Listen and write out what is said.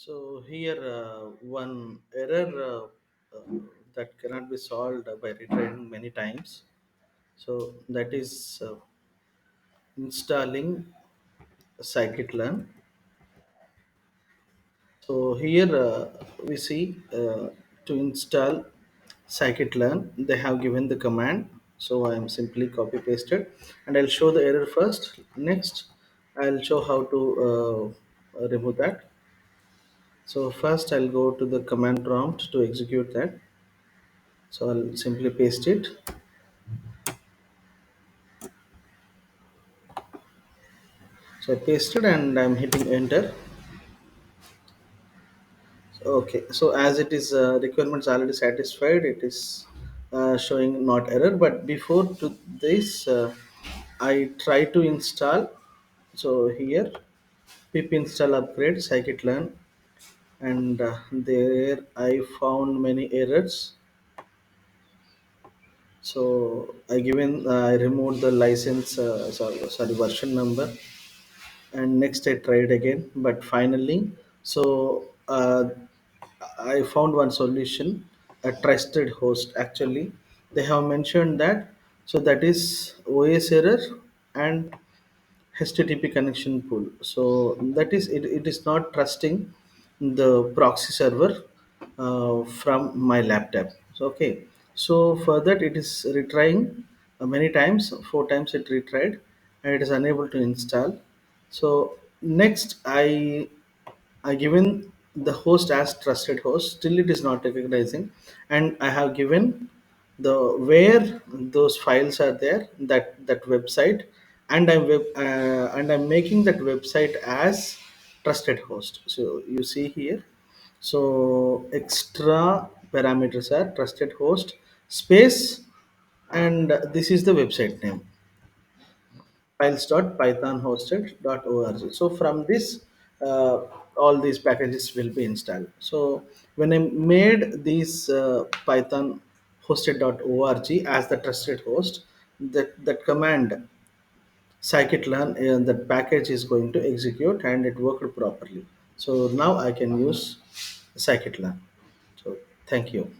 So here one error that cannot be solved by retrying many times. So that is installing scikit-learn. So here we see to install scikit-learn, they have given the command. So I am simply copy pasted, and I'll show the error first. Next, I'll show how to remove that. So first, I'll go to the command prompt to execute that. So I'll simply paste it. So I pasted and I'm hitting enter. Okay, so as it is requirements already satisfied, it is showing not error. But before to this, I try to install. So here pip install upgrade scikit-learn, and there I found many errors. So I removed the license, sorry, version number, and next I tried again, but finally, so I found one solution, a trusted host. Actually, they have mentioned that, so that is OSError and HTTP connection pool. So that is it is not trusting the proxy server from my laptop. So okay, so for that it is retrying many times, four times it retried, and it is unable to install. So next I given the host as trusted host, still it is not recognizing, and I have given the where those files are there, that website, and I'm making that website as trusted host. So you see here, so extra parameters are trusted host space, and this is the website name, files.pythonhosted.org. So from this, all these packages will be installed. So when I made these Python hosted.org as the trusted host, that command scikit-learn, that package is going to execute, and it worked properly. So now I can use scikit-learn. So thank you.